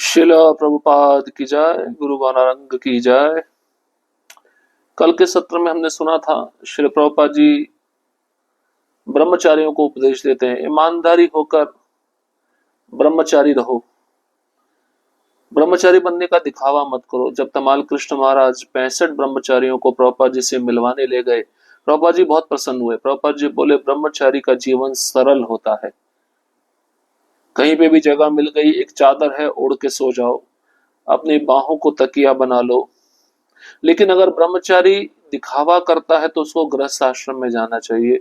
शिला प्रभुपाद की जय, गुरु बानारंग की जय। कल के सत्र में हमने सुना था श्री प्रभुपाद जी ब्रह्मचारियों को उपदेश देते हैं, ईमानदारी होकर ब्रह्मचारी रहो, ब्रह्मचारी बनने का दिखावा मत करो। जब तमाल कृष्ण महाराज 65 ब्रह्मचारियों को प्रभुपाद जी से मिलवाने ले गए, प्रभुपाद जी बहुत प्रसन्न हुए। प्रभुपाद जी बोले, ब्रह्मचारी का जीवन सरल होता है, कहीं पे भी जगह मिल गई, एक चादर है, ओढ़ के सो जाओ, अपनी बाहों को तकिया बना लो। लेकिन अगर ब्रह्मचारी दिखावा करता है तो उसको गृहस्थ आश्रम में जाना चाहिए।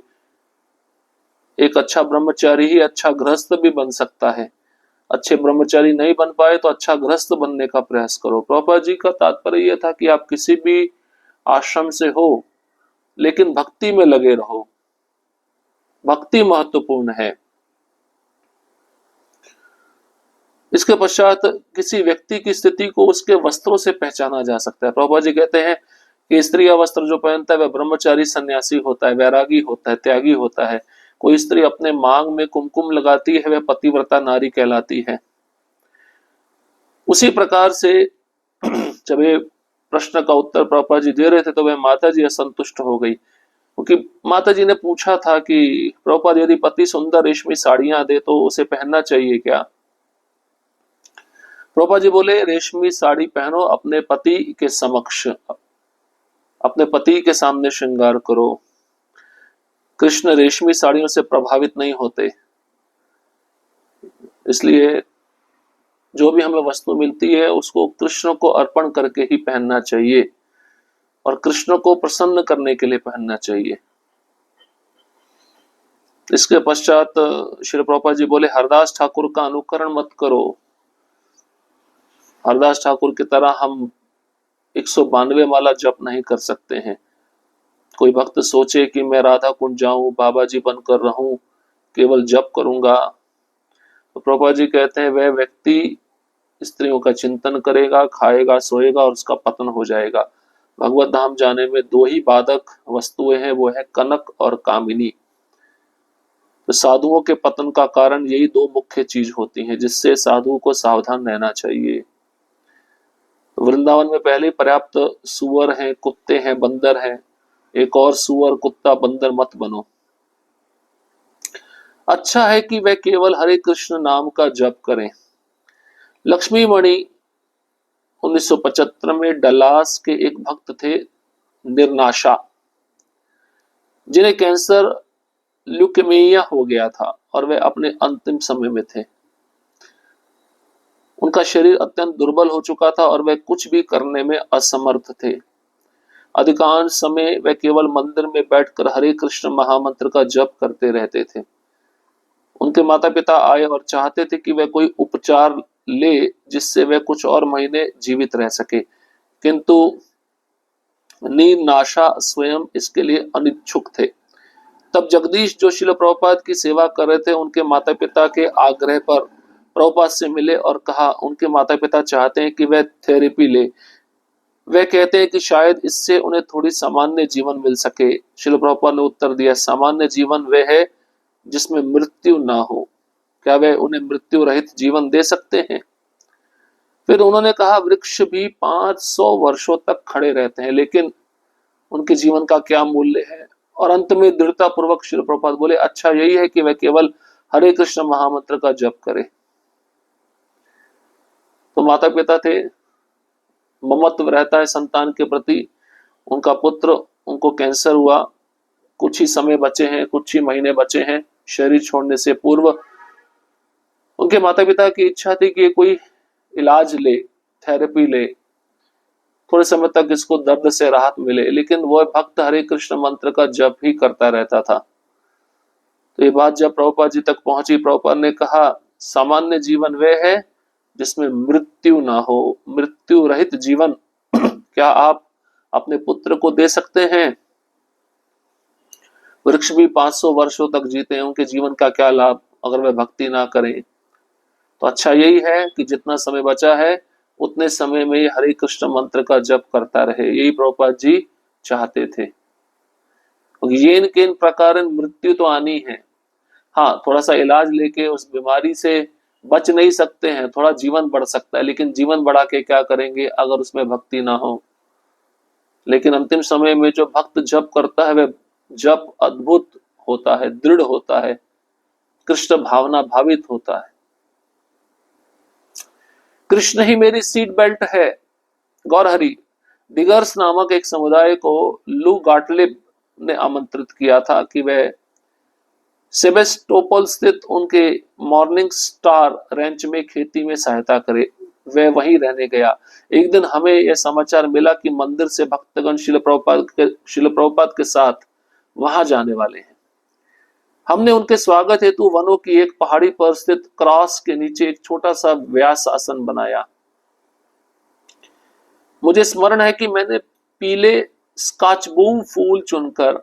एक अच्छा ब्रह्मचारी ही अच्छा गृहस्थ भी बन सकता है। अच्छे ब्रह्मचारी नहीं बन पाए तो अच्छा गृहस्थ बनने का प्रयास करो। प्रभुपाद जी का तात्पर्य यह था कि आप किसी भी आश्रम से हो, लेकिन भक्ति में लगे रहो, भक्ति महत्वपूर्ण है। इसके पश्चात किसी व्यक्ति की स्थिति को उसके वस्त्रों से पहचाना जा सकता है। प्रभुपाद जी कहते हैं कि स्त्री का वस्त्र जो पहनता है वह ब्रह्मचारी सन्यासी होता है, वैरागी होता है, त्यागी होता है। कोई स्त्री अपने मांग में कुमकुम लगाती है, वह पतिव्रता नारी कहलाती है। उसी प्रकार से जब ये प्रश्न का उत्तर प्रभुपाद जी दे रहे थे तो वह माता जी असंतुष्ट हो गई, क्योंकि माता जी ने पूछा था कि प्रभुपाद यदि पति सुंदर रेशमी साड़ियां दे तो उसे पहनना चाहिए क्या? प्रभुपाद जी बोले, रेशमी साड़ी पहनो, अपने पति के समक्ष, अपने पति के सामने श्रृंगार करो। कृष्ण रेशमी साड़ियों से प्रभावित नहीं होते, इसलिए जो भी हमें वस्तु मिलती है उसको कृष्ण को अर्पण करके ही पहनना चाहिए और कृष्ण को प्रसन्न करने के लिए पहनना चाहिए। इसके पश्चात श्री प्रभुपाद जी बोले, हरदास ठाकुर का अनुकरण मत करो। हरदास ठाकुर की तरह हम 192 माला जप नहीं कर सकते हैं। कोई भक्त सोचे कि मैं राधा कुंड जाऊं, बाबा जी बनकर रहूं, केवल जप करूंगा, तो प्रभुपाद जी कहते हैं वह व्यक्ति स्त्रियों का चिंतन करेगा, खाएगा, सोएगा और उसका पतन हो जाएगा। भगवत धाम जाने में दो ही बाधक वस्तुएं हैं, वो है कनक और कामिनी। तो साधुओं के पतन का कारण यही दो मुख्य चीज होती हैं, जिससे साधुओं को सावधान रहना चाहिए। तो वृंदावन में पहले पर्याप्त सुअर हैं, कुत्ते हैं, बंदर हैं, एक और सुअर कुत्ता बंदर मत बनो। अच्छा है कि वह केवल हरे कृष्ण नाम का जप करें। लक्ष्मी मणि 1975 में डलास के एक भक्त थे, निर्नाशा, जिन्हें कैंसर ल्यूकेमिया हो गया था और वे अपने अंतिम समय में थे। उनका शरीर अत्यंत दुर्बल हो चुका था और वे कुछ भी करने में असमर्थ थे। अधिकांश समय वे केवल मंदिर में बैठकर हरे कृष्ण महामंत्र का जप करते रहते थे। उनके माता पिता आए और चाहते थे कि वे कोई उपचार ले जिससे वे कुछ और महीने जीवित रह सके, किंतु नीनाशा स्वयं इसके लिए अनिच्छुक थे। तब जगदीश जो श्रील प्रभुपाद की सेवा कर रहे थे, उनके माता पिता के आग्रह पर प्रभुपाद से मिले और कहा उनके माता पिता चाहते हैं कि वह थेरेपी ले। वे कहते हैं कि शायद इससे उन्हें थोड़ी सामान्य जीवन मिल सके। श्रील प्रभुपाद ने उत्तर दिया, सामान्य जीवन वह है जिसमें मृत्यु ना हो। क्या वे उन्हें मृत्यु रहित जीवन दे सकते हैं? फिर उन्होंने कहा, वृक्ष भी 500 वर्षों तक खड़े रहते हैं, लेकिन उनके जीवन का क्या मूल्य है? और अंत में दृढ़ता पूर्वक श्री प्रभुपाद बोले, अच्छा यही है कि वह केवल हरे कृष्ण महामंत्र का जप करे। तो माता पिता थे, ममत्व रहता है संतान के प्रति। उनका पुत्र, उनको कैंसर हुआ, कुछ ही समय बचे हैं, कुछ ही महीने बचे हैं शरीर छोड़ने से पूर्व। उनके माता पिता की इच्छा थी कि कोई इलाज ले, थेरेपी ले, थोड़े समय तक इसको दर्द से राहत मिले, लेकिन वह भक्त हरे कृष्ण मंत्र का जप ही करता रहता था। तो ये बात जब प्रभुपाद जी तक पहुंची, प्रभुपाद ने कहा, सामान्य जीवन वह है जिसमें मृत्यु ना हो, मृत्यु रहित जीवन क्या आप अपने पुत्र को दे सकते हैं? वृक्ष भी 500 वर्षों तक जीते हैं, उनके जीवन का क्या लाभ अगर वे भक्ति ना करें? तो अच्छा यही है कि जितना समय बचा है उतने समय में हरे कृष्ण मंत्र का जप करता रहे। यही प्रभुपाद जी चाहते थे। ये इन प्रकार मृत्यु तो आनी है, हाँ, थोड़ा सा इलाज लेके उस बीमारी से बच नहीं सकते हैं, थोड़ा जीवन बढ़ सकता है, लेकिन जीवन बढ़ा के क्या करेंगे अगर उसमें भक्ति ना हो। लेकिन अंतिम समय में जो भक्त जप करता है वह जप अद्भुत होता है, दृढ़ होता है, कृष्ण भावना भावित होता है। कृष्ण ही मेरी सीट बेल्ट है। गौरहरि डिगर्स नामक एक समुदाय को लू गाटलिब ने आमंत्रित किया था कि वह सेबेस्टोपल स्थित उनके मॉर्निंग स्टार रेंच में खेती में सहायता करे। वह वहीं रहने गया। एक दिन हमें यह समाचार मिला कि मंदिर से भक्तगण शिल प्रभुपाद के साथ वहां जाने वाले हैं। हमने उनके स्वागत हेतु वनों की एक पहाड़ी पर स्थित क्रॉस के नीचे एक छोटा सा व्यास आसन बनाया। मुझे स्मरण है कि मैंने पीले स्कॉचबूम फूल चुनकर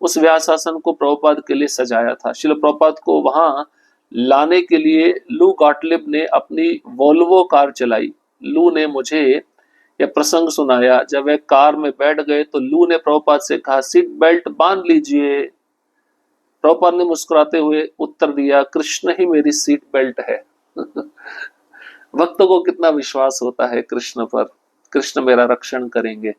उस व्यासासन को प्रभुपाद के लिए सजाया था। शिल प्रभुपाद को वहां लाने के लिए लू गॉटलिब ने अपनी वोल्वो कार चलाई। लू ने मुझे यह प्रसंग सुनाया। जब वह कार में बैठ गए तो लू ने प्रभुपाद से कहा, सीट बेल्ट बांध लीजिए। प्रभुपाद ने मुस्कुराते हुए उत्तर दिया, कृष्ण ही मेरी सीट बेल्ट है। भक्तों को कितना विश्वास होता है कृष्ण पर, कृष्ण मेरा रक्षण करेंगे।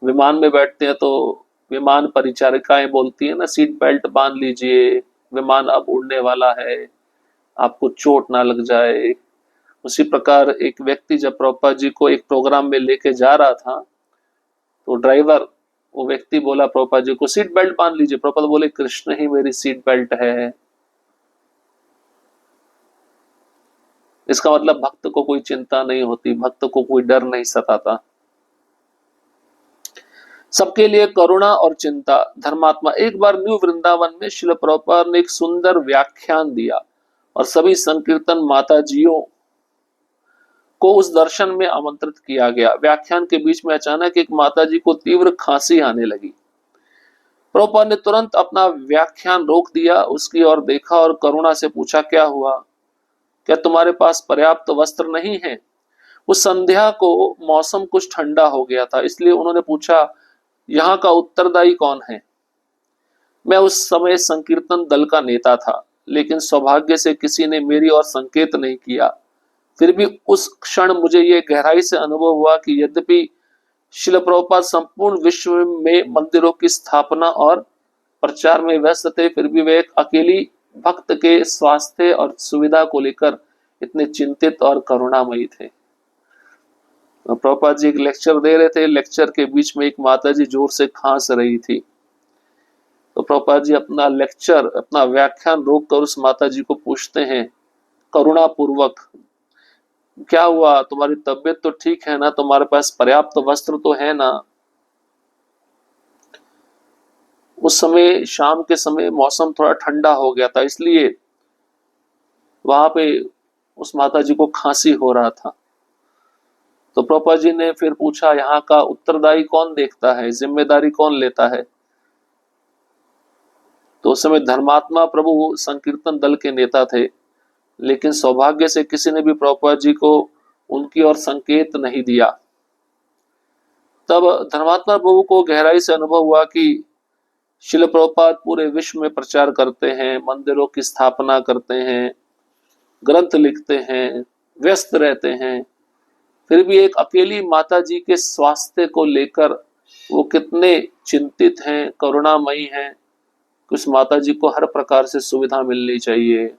विमान में बैठते हैं तो विमान परिचारिकाएं बोलती है ना, सीट बेल्ट बांध लीजिए, विमान अब उड़ने वाला है, आपको चोट ना लग जाए। उसी प्रकार एक व्यक्ति जब प्रभुपाद जी को एक प्रोग्राम में लेके जा रहा था तो ड्राइवर, वो व्यक्ति बोला प्रभुपाद जी को, सीट बेल्ट बांध लीजिए। प्रभुपाद बोले, कृष्ण ही मेरी सीट बेल्ट है। इसका मतलब भक्त को कोई चिंता नहीं होती, भक्त को कोई डर नहीं सताता। सबके लिए करुणा और चिंता। धर्मात्मा एक बार न्यू वृंदावन में शिल प्रभुपाद ने एक सुंदर व्याख्यान दिया और सभी संकीर्तन माताजियों को उस दर्शन में आमंत्रित किया गया। व्याख्यान के बीच में अचानक एक माताजी को तीव्र खांसी आने लगी। प्रभुपाद ने तुरंत अपना व्याख्यान रोक दिया, उसकी ओर देखा और करुणा से पूछा, क्या हुआ? क्या तुम्हारे पास पर्याप्त वस्त्र नहीं है? उस संध्या को मौसम कुछ ठंडा हो गया था, इसलिए उन्होंने पूछा, यहाँ का उत्तरदायी कौन है? मैं उस समय संकीर्तन दल का नेता था, लेकिन सौभाग्य से किसी ने मेरी ओर संकेत नहीं किया। फिर भी उस क्षण मुझे यह गहराई से अनुभव हुआ कि यद्यपि शिल प्रभुपाद संपूर्ण विश्व में मंदिरों की स्थापना और प्रचार में व्यस्त थे, फिर भी वे एक अकेली भक्त के स्वास्थ्य और सुविधा को लेकर इतने चिंतित और करुणामयी थे। प्रभुपाद जी एक लेक्चर दे रहे थे, लेक्चर के बीच में एक माताजी जोर से खांस रही थी। तो प्रभुपाद जी अपना लेक्चर, अपना व्याख्यान रोक कर उस माताजी को पूछते हैं करुणा पूर्वक, क्या हुआ? तुम्हारी तबीयत तो ठीक है ना? तुम्हारे पास पर्याप्त वस्त्र तो है ना? उस समय शाम के समय मौसम थोड़ा ठंडा हो गया था, इसलिए वहां पे उस माताजी को खांसी हो रहा था। तो प्रभुपाद जी ने फिर पूछा, यहाँ का उत्तरदायी कौन देखता है, जिम्मेदारी कौन लेता है? तो उस समय धर्मात्मा प्रभु संकीर्तन दल के नेता थे, लेकिन सौभाग्य से किसी ने भी प्रभुपाद जी को उनकी ओर संकेत नहीं दिया। तब धर्मात्मा प्रभु को गहराई से अनुभव हुआ कि शिल प्रभुपाद पूरे विश्व में प्रचार करते हैं, मंदिरों की स्थापना करते हैं, ग्रंथ लिखते हैं, व्यस्त रहते हैं, फिर भी एक अकेली माता जी के स्वास्थ्य को लेकर वो कितने चिंतित हैं, करुणामयी हैं। उस माता जी को हर प्रकार से सुविधा मिलनी चाहिए।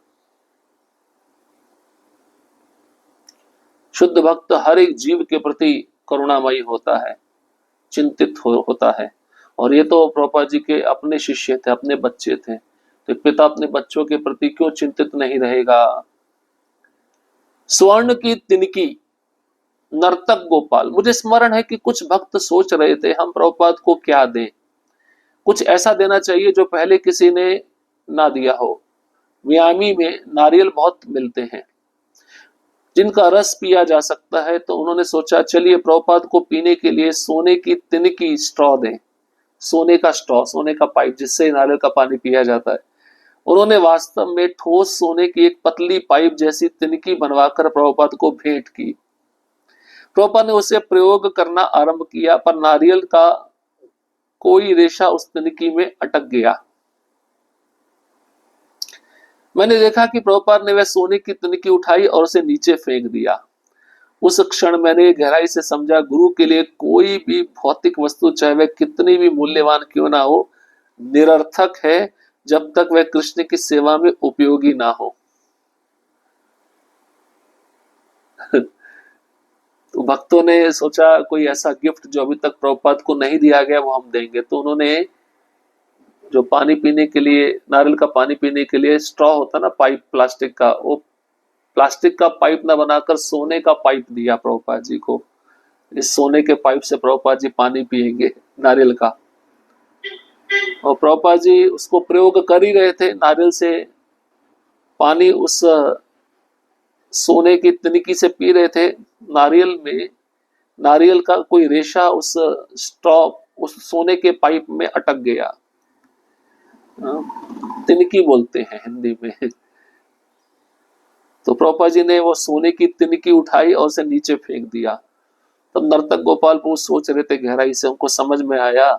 शुद्ध भक्त हर एक जीव के प्रति करुणामयी होता है, चिंतित होता है। और ये तो प्रभुपाद जी के अपने शिष्य थे, अपने बच्चे थे, तो पिता अपने बच्चों के प्रति क्यों चिंतित नहीं रहेगा? स्वर्ण की तिनकी, नर्तक गोपाल। मुझे स्मरण है कि कुछ भक्त सोच रहे थे हम प्रभुपाद को क्या दें, कुछ ऐसा देना चाहिए जो पहले किसी ने ना दिया हो। मियामी में नारियल बहुत मिलते हैं जिनका रस पिया जा सकता है, तो उन्होंने सोचा चलिए प्रभुपाद को पीने के लिए सोने की तिनकी स्ट्रॉ दें, सोने का स्ट्रॉ, सोने का पाइप जिससे नारियल का पानी पिया जाता है। उन्होंने वास्तव में ठोस सोने की एक पतली पाइप जैसी तिनकी बनवाकर प्रभुपाद को भेंट की। प्रभुपाद ने उसे प्रयोग करना आरंभ किया, पर नारियल का कोई रेशा उस तिनकी में अटक गया। मैंने देखा कि प्रभुपाद ने वह सोने की तनिकी उठाई और उसे नीचे फेंक दिया। उस क्षण मैंने गहराई से समझा, गुरु के लिए कोई भी भौतिक वस्तु, चाहे वह कितनी भी मूल्यवान क्यों ना हो, निरर्थक है जब तक वह कृष्ण की सेवा में उपयोगी ना हो। तो भक्तों ने सोचा कोई ऐसा गिफ्ट जो अभी तक प्रभुपाद को नहीं दिया गया वो हम देंगे। तो उन्होंने जो पानी पीने के लिए, नारियल का पानी पीने के लिए स्ट्रॉ होता ना, पाइप प्लास्टिक का, वो प्लास्टिक का पाइप ना बनाकर सोने का पाइप दिया प्रभुपाद जी को। इस सोने के पाइप से प्रभुपाद जी पानी पिएंगे नारियल का। और प्रभुपाद जी उसको प्रयोग कर ही रहे थे, नारियल से पानी उस सोने की तनिकी से पी रहे थे। नारियल में, नारियल का कोई रेशा उस स्ट्रॉ, उस सोने के पाइप में अटक गया। तिनकी बोलते हैं हिंदी में। तो प्रभुपाद जी ने वो सोने की तिनकी उठाई और उसे नीचे फेंक दिया। तब नर्तक गोपाल प्रभु सोच रहे थे गहराई से, उनको समझ में आया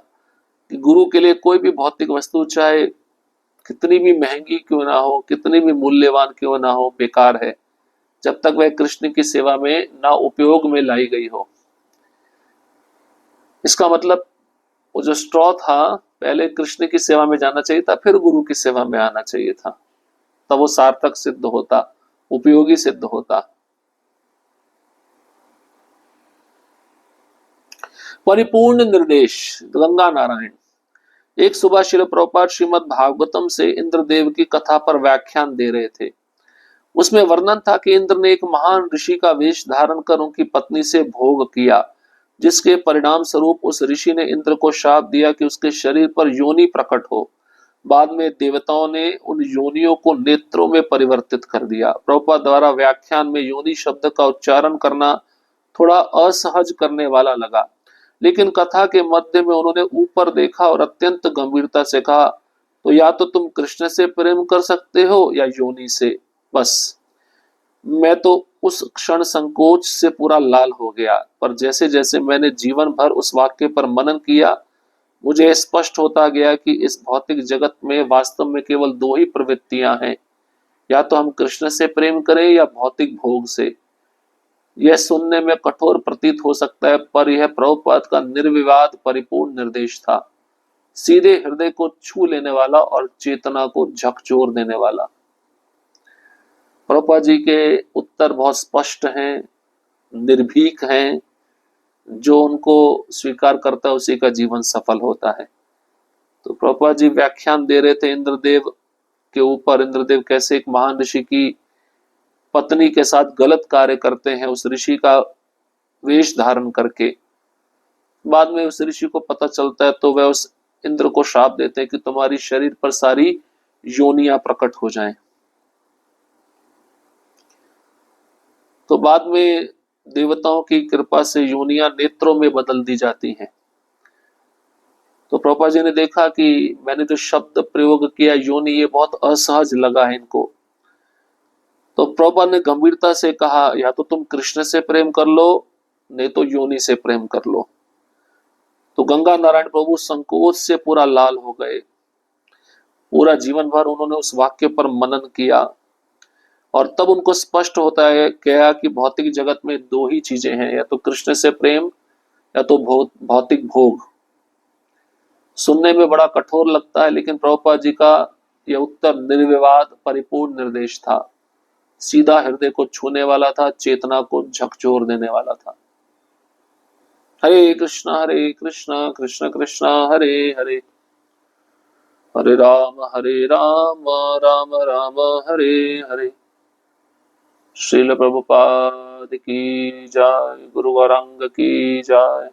कि गुरु के लिए कोई भी भौतिक वस्तु, चाहे कितनी भी महंगी क्यों ना हो, कितनी भी मूल्यवान क्यों ना हो, बेकार है जब तक वह कृष्ण की सेवा में ना उपयोग में लाई गई हो। इसका मतलब वो जो स्ट्रॉ था, पहले कृष्ण की सेवा में जाना चाहिए था, फिर गुरु की सेवा में आना चाहिए था, तब वो सार्थक सिद्ध होता, उपयोगी सिद्ध होता। परिपूर्ण निर्देश, गंगा नारायण। एक सुबह श्रील प्रभुपाद श्रीमद् भागवतम से इंद्रदेव की कथा पर व्याख्यान दे रहे थे। उसमें वर्णन था कि इंद्र ने एक महान ऋषि का वेश धारण कर उनकी पत्नी से भोग किया, जिसके परिणाम स्वरूप उस ऋषि ने इंद्र को शाप दिया कि उसके शरीर पर योनि प्रकट हो। बाद में देवताओं ने उन योनियों को नेत्रों में परिवर्तित कर दिया। प्रभुपाद द्वारा व्याख्यान में योनि शब्द का उच्चारण करना थोड़ा असहज करने वाला लगा, लेकिन कथा के मध्य में उन्होंने ऊपर देखा और अत्यंत गंभीरता से कहा, तो या तो तुम कृष्ण से प्रेम कर सकते हो या योनि से, बस। मैं तो उस क्षण संकोच से पूरा लाल हो गया, पर जैसे जैसे मैंने जीवन भर उस वाक्य पर मनन किया, मुझे स्पष्ट होता गया कि इस भौतिक जगत में वास्तव में केवल दो ही प्रवृत्तियां हैं, या तो हम कृष्ण से प्रेम करें या भौतिक भोग से। यह सुनने में कठोर प्रतीत हो सकता है, पर यह प्रभुपाद का निर्विवाद परिपूर्ण निर्देश था, सीधे हृदय को छू लेने वाला और चेतना को झकझोर देने वाला। प्रभुपाद जी के उत्तर बहुत स्पष्ट हैं, निर्भीक हैं। जो उनको स्वीकार करता है उसी का जीवन सफल होता है। तो प्रभुपाद जी व्याख्यान दे रहे थे इंद्रदेव के ऊपर, इंद्रदेव कैसे एक महान ऋषि की पत्नी के साथ गलत कार्य करते हैं, उस ऋषि का वेश धारण करके। बाद में उस ऋषि को पता चलता है तो वह उस इंद्र को श्राप देते हैं कि तुम्हारी शरीर पर सारी योनियां प्रकट हो जाएं। तो बाद में देवताओं की कृपा से योनियां नेत्रों में बदल दी जाती हैं। तो प्रभुपाद जी ने देखा कि मैंने जो शब्द प्रयोग किया योनि, ये बहुत असहज लगा है इनको। तो प्रभुपाद ने गंभीरता से कहा, या तो तुम कृष्ण से प्रेम कर लो, नहीं तो योनि से प्रेम कर लो। तो गंगा नारायण प्रभु संकोच से पूरा लाल हो गए। पूरा जीवन भर उन्होंने उस वाक्य पर मनन किया और तब उनको स्पष्ट होता है क्या कि भौतिक जगत में दो ही चीजें हैं, या तो कृष्ण से प्रेम या तो भौतिक भोग। सुनने में बड़ा कठोर लगता है, लेकिन प्रभुपाद जी का यह उत्तर निर्विवाद परिपूर्ण निर्देश था, सीधा हृदय को छूने वाला था, चेतना को झकझोर देने वाला था। हरे कृष्णा कृष्ण कृष्ण हरे हरे, हरे राम राम राम हरे हरे। श्रील प्रभुपाद की जय, गुरु गौरांग की जय।